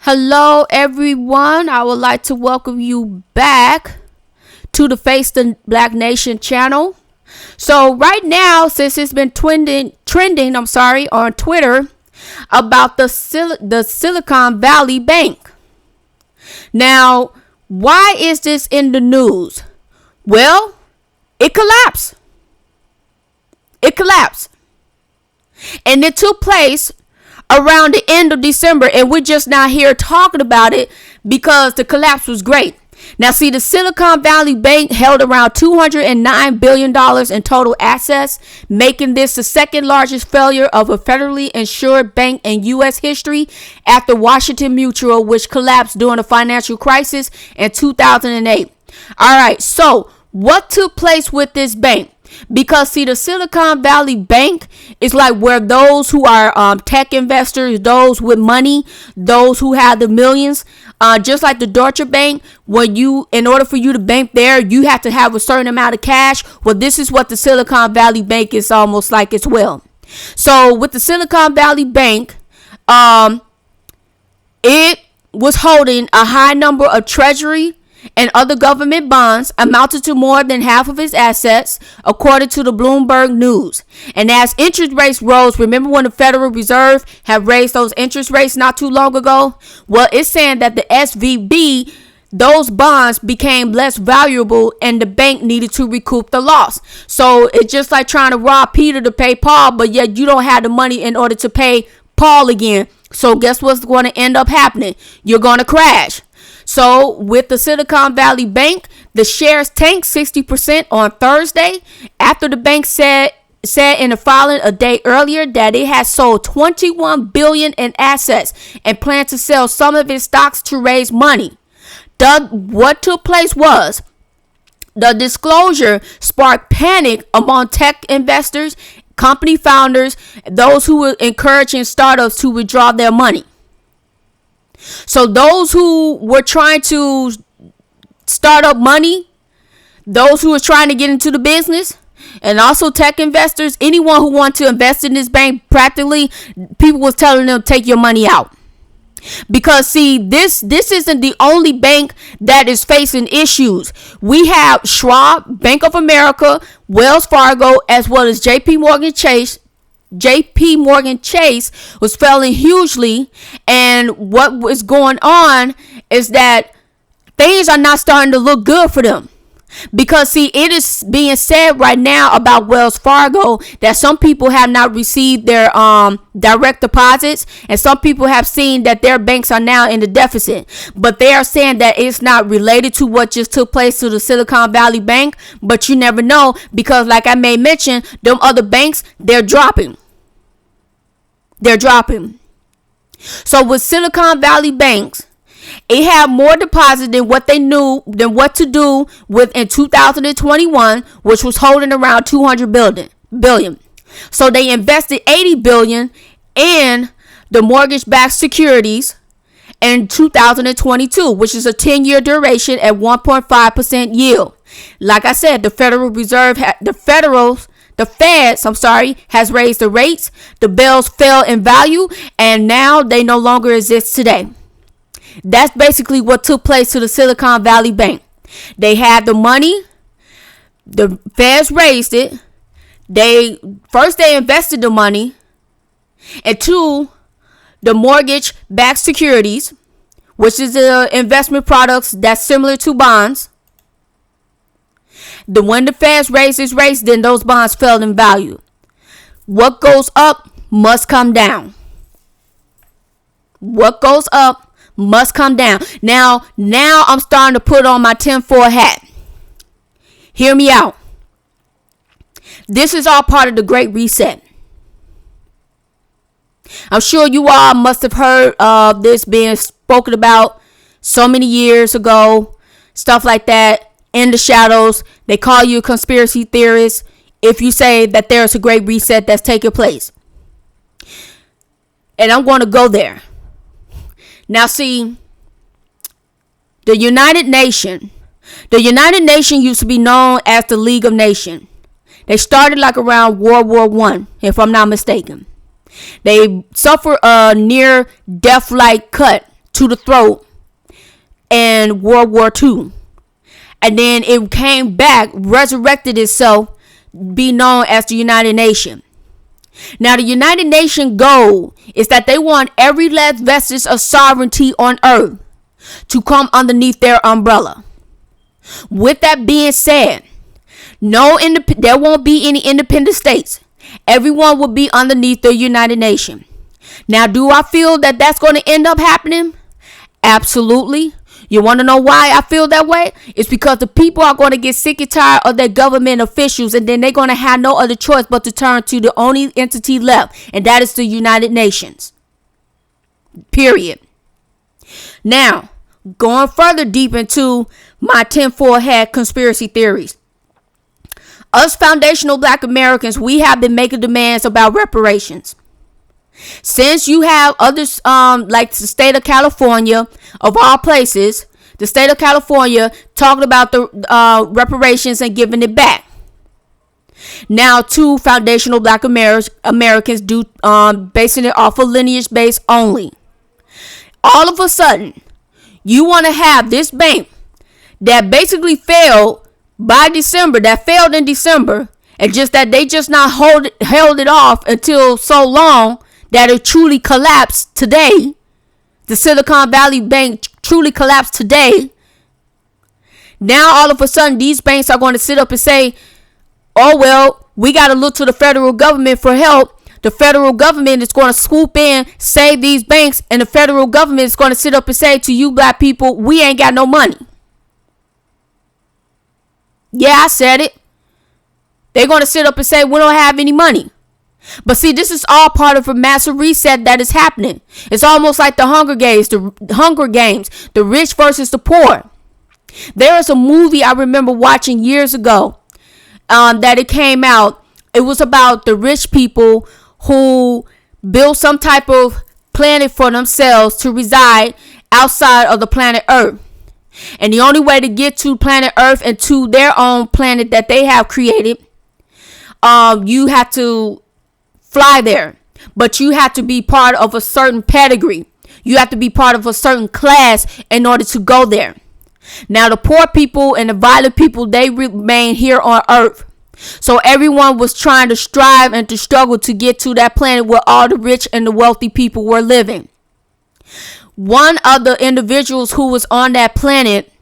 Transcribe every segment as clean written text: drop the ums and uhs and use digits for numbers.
Hello, everyone. I would like to welcome you back to the Face the Black Nation channel. So right now, since it's been trending on Twitter about the Silicon Valley Bank. Now, why is this in the news? Well, it collapsed. And it took place around the end of December, and we're just not here talking about it because the collapse was great. Now, see, the Silicon Valley Bank held around $209 billion in total assets, making this the second largest failure of a federally insured bank in U.S. history after Washington Mutual, which collapsed during the financial crisis in 2008. All right, so what took place with this bank? Because see, the Silicon Valley Bank is like where those who are tech investors, those with money, those who have the millions, just like the Deutsche Bank, in order for you to bank there, you have to have a certain amount of cash. Well, this is what the Silicon Valley Bank is almost like as well. So with the Silicon Valley Bank, it was holding a high number of treasury and other government bonds, amounted to more than half of its assets, according to the Bloomberg News. And as interest rates rose, remember when the Federal Reserve had raised those interest rates not too long ago? Well, it's saying that the SVB, those bonds became less valuable and the bank needed to recoup the loss. So it's just like trying to rob Peter to pay Paul, but yet you don't have the money in order to pay Paul again. So guess what's going to end up happening? You're going to crash. So with the Silicon Valley Bank, the shares tanked 60% on Thursday after the bank said in a filing a day earlier that it had sold $21 billion in assets and planned to sell some of its stocks to raise money. What took place was the disclosure sparked panic among tech investors, company founders, those who were encouraging startups to withdraw their money. So those who were trying to start up money, those who were trying to get into the business, and also tech investors, anyone who wanted to invest in this bank, practically people was telling them take your money out. Because see, this isn't the only bank that is facing issues. We have Schwab, Bank of America, Wells Fargo, as well as JP Morgan Chase was failing hugely, and what was going on is that things are not starting to look good for them. Because see, it is being said right now about Wells Fargo that some people have not received their direct deposits, and some people have seen that their banks are now in the deficit. But they are saying that it's not related to what just took place to the Silicon Valley Bank. But you never know, because like I may mention, them other banks, they're dropping. So with Silicon Valley banks, it had more deposit than what they knew than what to do with in 2021, which was holding around $200 billion. So they invested $80 billion in the mortgage-backed securities in 2022, which is a 10-year duration at 1.5% yield. Like I said, the Federal Reserve, the Fed has raised the rates. The bills fell in value, and now they no longer exist today. That's basically what took place to the Silicon Valley Bank. They had the money. The Feds raised it. They invested the money into the mortgage-backed securities, which is the investment products that's similar to bonds. When the Feds raised its rates, then those bonds fell in value. What goes up must come down. What goes up must come down. Now I'm starting to put on my tinfoil hat. Hear me out. This is all part of the Great Reset. I'm sure you all must have heard of this being spoken about so many years ago. Stuff like that. In the shadows. They call you a conspiracy theorist if you say that there's a Great Reset that's taking place. And I'm going to go there. Now see, the United Nations used to be known as the League of Nations. They started like around World War I, if I'm not mistaken. They suffered a near death-like cut to the throat in World War II. And then it came back, resurrected itself, be known as the United Nations. Now, the United Nations goal is that they want every last vestige of sovereignty on earth to come underneath their umbrella. With that being said, there won't be any independent states. Everyone will be underneath the United Nations. Now, do I feel that that's going to end up happening? Absolutely. You want to know why I feel that way? It's because the people are going to get sick and tired of their government officials, and then they're going to have no other choice but to turn to the only entity left, and that is the United Nations. Period. Now, going further deep into my tinfoil hat conspiracy theories. Us foundational Black Americans, we have been making demands about reparations. Since you have others, like the state of California, of all places, the state of California talking about the reparations and giving it back. Now, two foundational Black Americans do basing it off of lineage base only. All of a sudden, you want to have this bank that basically failed in December, and just that they just not held it off until so long that it truly collapsed today. The Silicon Valley Bank truly collapsed today. Now, all of a sudden, these banks are going to sit up and say, oh, well, we got to look to the federal government for help. The federal government is going to swoop in, save these banks, and the federal government is going to sit up and say to you Black people, we ain't got no money. Yeah, I said it. They're going to sit up and say, we don't have any money. But see, this is all part of a massive reset that is happening. It's almost like the Hunger Games, the rich versus the poor. There is a movie I remember watching years ago that it came out. It was about the rich people who built some type of planet for themselves to reside outside of the planet Earth. And the only way to get to planet Earth and to their own planet that they have created, you have to fly there, but you have to be part of a certain pedigree. You have to be part of a certain class in order to go there. Now, the poor people and the violent people, they remain here on Earth. So everyone was trying to strive and to struggle to get to that planet where all the rich and the wealthy people were living. One of the individuals who was on that planet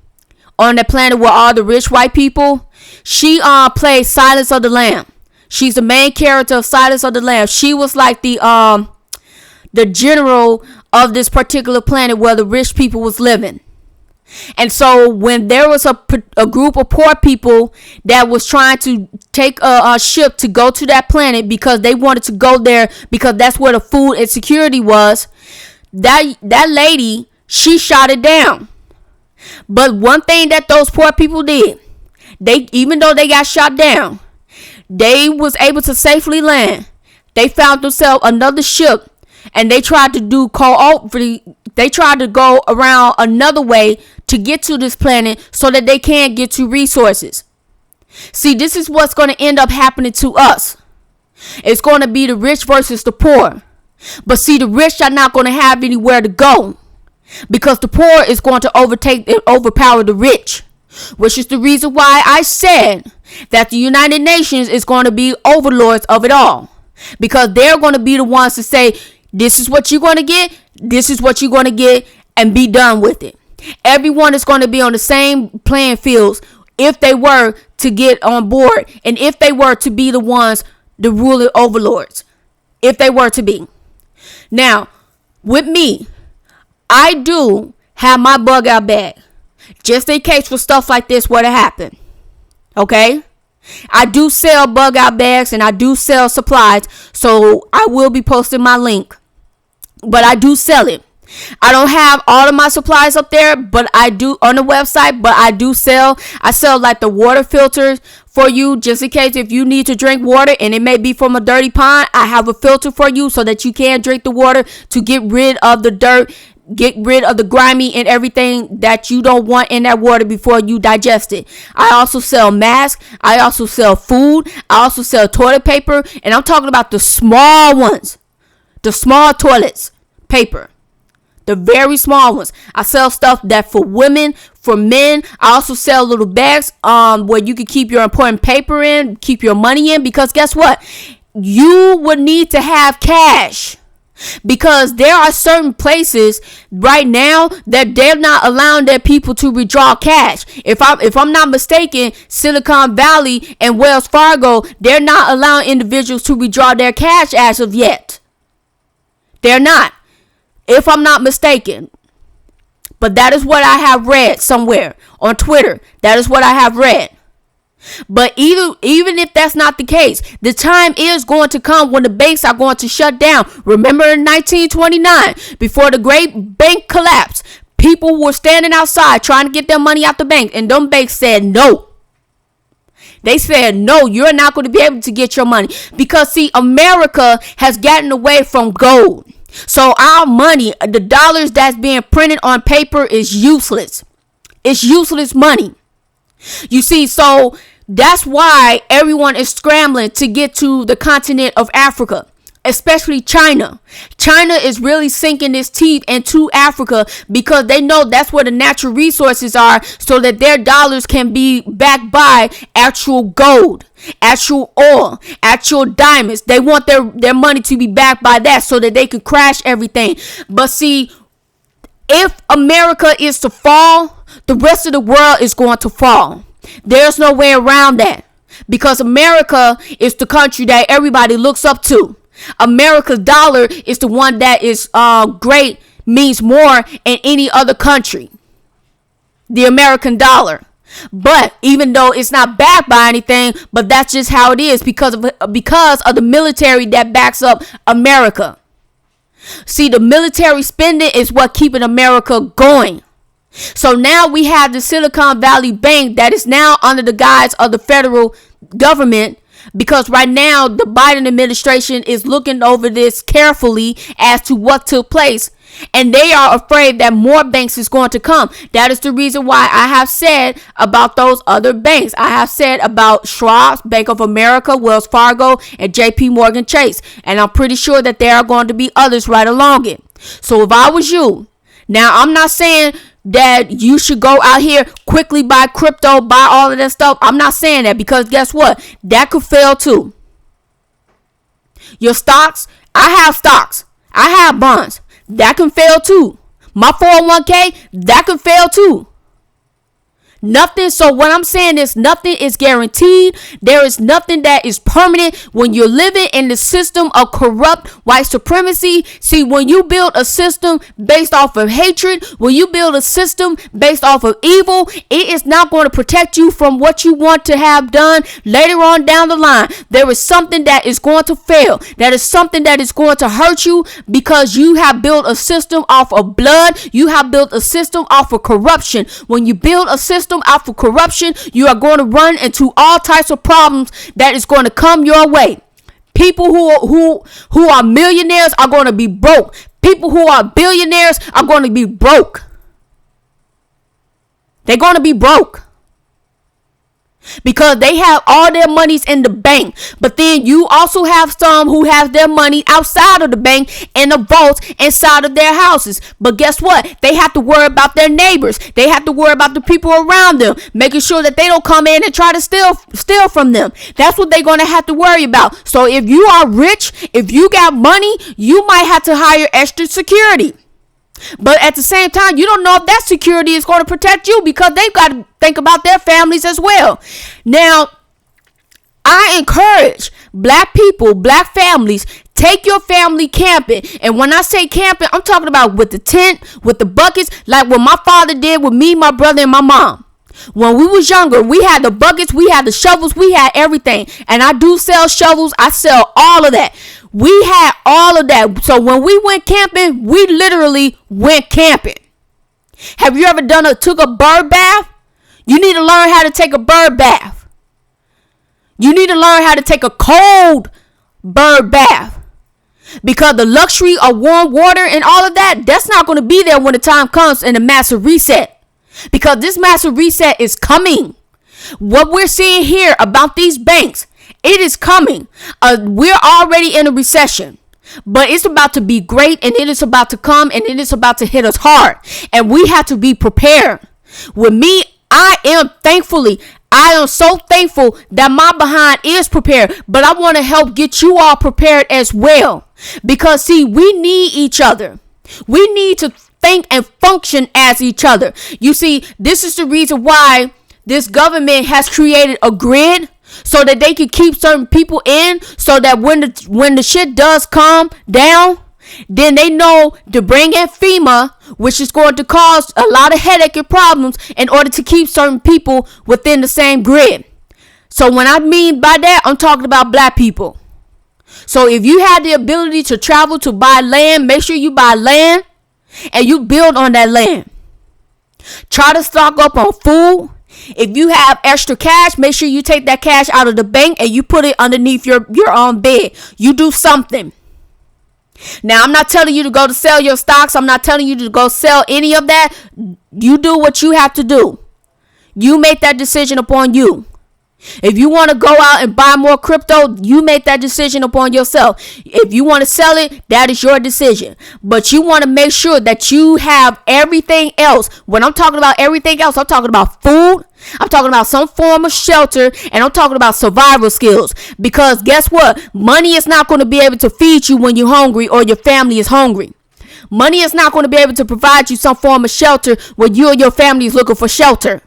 where all the rich white people, she played Silence of the Lambs. She's the main character of Silence of the Lambs. She was like the general of this particular planet where the rich people was living. And so when there was a group of poor people that was trying to take a ship to go to that planet because they wanted to go there because that's where the food and security was, that lady, she shot it down. But one thing that those poor people did, even though they got shot down, they was able to safely land. They found themselves another ship, and they tried to go around another way to get to this planet so that they can get to resources. See, this is what's going to end up happening to us. It's going to be the rich versus the poor. But see, the rich are not going to have anywhere to go because the poor is going to overpower the rich, which is the reason why I said that the United Nations is going to be overlords of it all, because they're going to be the ones to say, this is what you're going to get, this is what you're going to get, and be done with it. Everyone is going to be on the same playing fields if they were to get on board, and if they were to be the ones, the ruling overlords, if they were to be. Now, with me, I do have my bug out bag, just in case for stuff like this were to happen. Okay? I do sell bug out bags and I do sell supplies, so I will be posting my link. But I do sell it. I don't have all of my supplies up there, but I do on the website, but I sell like the water filters for you, just in case if you need to drink water and it may be from a dirty pond. I have a filter for you so that you can drink the water to get rid of the dirt, get rid of the grimy and everything that you don't want in that water before you digest it. I also sell masks. I also sell food. I also sell toilet paper, and I'm talking about the small ones, the small toilets paper. The very small ones. I sell stuff that for women, for men. I also sell little bags where you can keep your important paper in, keep your money in, because guess what? You would need to have cash. Because there are certain places right now that they're not allowing their people to withdraw cash. If I'm not mistaken, Silicon Valley and Wells Fargo, they're not allowing individuals to withdraw their cash as of yet. They're not, if I'm not mistaken. But that is what I have read somewhere on Twitter. That is what I have read. But even if that's not the case, the time is going to come when the banks are going to shut down. Remember in 1929, before the great bank collapse, people were standing outside trying to get their money out the bank, and them banks said no. They said, no, you're not going to be able to get your money. Because, see, America has gotten away from gold. So our money, the dollars that's being printed on paper, is useless. It's useless money. You see, so that's why everyone is scrambling to get to the continent of Africa, especially China. China is really sinking its teeth into Africa because they know that's where the natural resources are, so that their dollars can be backed by actual gold, actual oil, actual diamonds. They want their money to be backed by that so that they can crash everything. But see, if America is to fall, the rest of the world is going to fall. There's no way around that, because America is the country that everybody looks up to. America's dollar is the one that is great, means more in any other country. The American dollar. But even though it's not backed by anything, but that's just how it is because of the military that backs up America. See, the military spending is what keeping America going. So now we have the Silicon Valley Bank that is now under the guise of the federal government, because right now the Biden administration is looking over this carefully as to what took place, and they are afraid that more banks is going to come. That is the reason why I have said about those other banks. I have said about Schwab, Bank of America, Wells Fargo, and JP Morgan Chase, and I'm pretty sure that there are going to be others right along it. So if I was you, now I'm not saying that you should go out here quickly buy crypto, buy all of that stuff. I'm not saying that, because guess what? That could fail too. Your stocks, I have bonds. That can fail too. My 401k, that can fail too. Nothing. So what I'm saying is nothing is guaranteed. There is nothing that is permanent when you're living in the system of corrupt white supremacy. See, when you build a system based off of hatred, when you build a system based off of evil, it is not going to protect you from what you want to have done later on down the line. There is something that is going to fail. That is something that is going to hurt you, because you have built a system off of blood. You have built a system off of corruption. When you build a system out of corruption, you are going to run into all types of problems that is going to come your way. People who are millionaires are going to be broke. People who are billionaires are going to be broke. They're going to be broke, because they have all their monies in the bank. But then you also have some who have their money outside of the bank in the vaults inside of their houses. But guess what? They have to worry about their neighbors. They have to worry about the people around them, making sure that they don't come in and try to steal from them. That's what they're going to have to worry about. So if you are rich, if you got money, you might have to hire extra security. But at the same time, you don't know if that security is going to protect you, because they've got to think about their families as well. Now, I encourage black people, black families, take your family camping. And when I say camping, I'm talking about with the tent, with the buckets, like what my father did with me, my brother, and my mom. When we was younger, we had the buckets, we had the shovels, we had everything. And I do sell shovels. I sell all of that. We had all of that. So when we went camping, we literally went camping. Have you ever took a bird bath? You need to learn how to take a bird bath. You need to learn how to take a cold bird bath. Because the luxury of warm water and all of that, that's not going to be there when the time comes in the massive reset. Because this massive reset is coming. What we're seeing here about these banks, it is coming. We're already in a recession. But it's about to be great, and it is about to come, and it is about to hit us hard. And we have to be prepared. With me, I am so thankful that my behind is prepared. But I want to help get you all prepared as well. Because see, we need each other. We need to think and function as each other. You see, this is the reason why this government has created a grid, so that they can keep certain people in, so that when the shit does calm down, then they know to bring in FEMA, which is going to cause a lot of headache and problems in order to keep certain people within the same grid. So when I mean by that, I'm talking about black people. So if you have the ability to travel to buy land, make sure you buy land and you build on that land. Try to stock up on food. If you have extra cash, make sure you take that cash out of the bank and you put it underneath your own bed. You do something. Now, I'm not telling you to go to sell your stocks. I'm not telling you to go sell any of that. You do what you have to do. You make that decision upon you. If you want to go out and buy more crypto, you make that decision upon yourself. If you want to sell it, that is your decision. But you want to make sure that you have everything else. When I'm talking about everything else, I'm talking about food. I'm talking about some form of shelter, and I'm talking about survival skills. Because guess what? Money is not going to be able to feed you when you're hungry or your family is hungry. Money is not going to be able to provide you some form of shelter when you and your family is looking for shelter.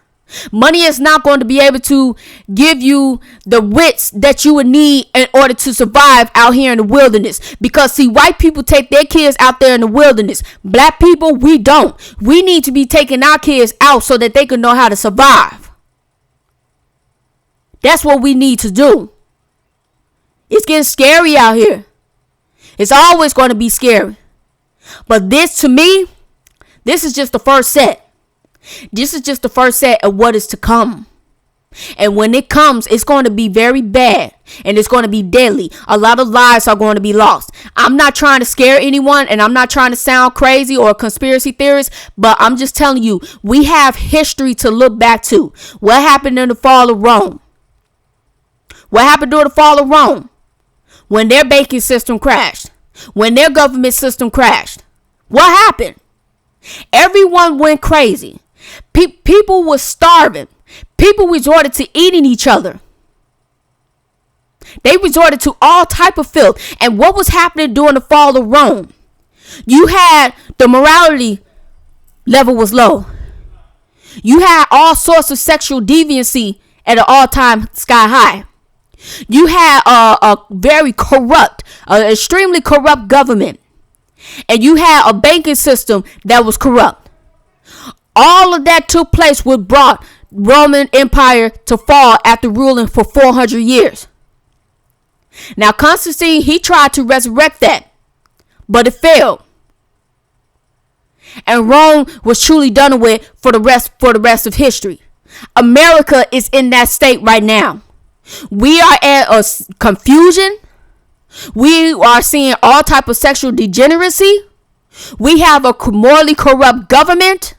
Money is not going to be able to give you the wits that you would need in order to survive out here in the wilderness. Because see, white people take their kids out there in the wilderness. Black people, we don't. We need to be taking our kids out so that they can know how to survive. That's what we need to do. It's getting scary out here. It's always going to be scary. But this, to me, this is just the first set. This is just the first set of what is to come. And when it comes, it's going to be very bad. And it's going to be deadly. A lot of lives are going to be lost. I'm not trying to scare anyone. And I'm not trying to sound crazy or a conspiracy theorist. But I'm just telling you, we have history to look back to. What happened in the fall of Rome? What happened during the fall of Rome? When their banking system crashed. When their government system crashed. What happened? Everyone went crazy. People were starving. People resorted to eating each other. They resorted to all type of filth. And what was happening during the fall of Rome? You had the morality level was low. You had all sorts of sexual deviancy at an all-time sky high. You had a very corrupt, extremely corrupt government. And you had a banking system that was corrupt. All of that took place, what brought Roman Empire to fall after ruling for 400 years. Now, Constantine, he tried to resurrect that, but it failed. And Rome was truly done with for the rest of history. America is in that state right now. We are at a confusion. We are seeing all type of sexual degeneracy. We have a morally corrupt government.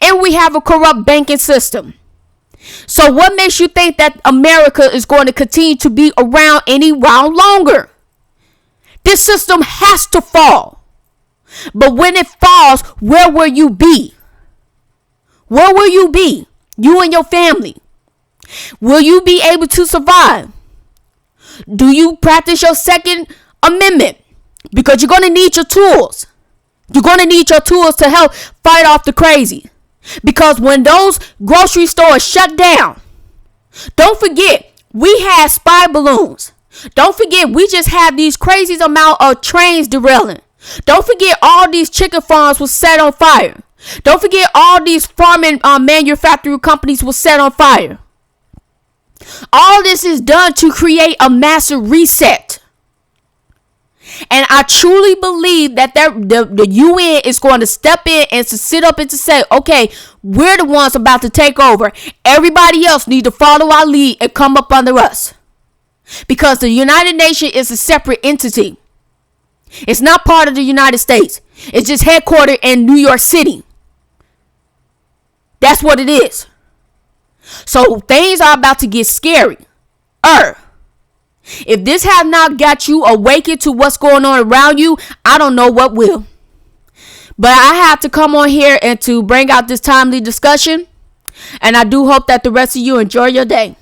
And we have a corrupt banking system. So what makes you think that America is going to continue to be around any while longer? This system has to fall. But when it falls, where will you be? Where will you be? You and your family. Will you be able to survive? Do you practice your Second Amendment? Because you're going to need your tools. You're going to need your tools to help fight off the crazy. Because when those grocery stores shut down, don't forget, we had spy balloons. Don't forget, we just had these crazy amount of trains derailing. Don't forget, all these chicken farms was set on fire. Don't forget, all these farming manufacturing companies was set on fire. All this is done to create a massive reset. And I truly believe that the UN is going to step in and to sit up and to say, okay, we're the ones about to take over. Everybody else need to follow our lead and come up under us. Because the United Nations is a separate entity. It's not part of the United States. It's just headquartered in New York City. That's what it is. So things are about to get scary. If this has not got you awakened to what's going on around you, I don't know what will. But I have to come on here and to bring out this timely discussion. And I do hope that the rest of you enjoy your day.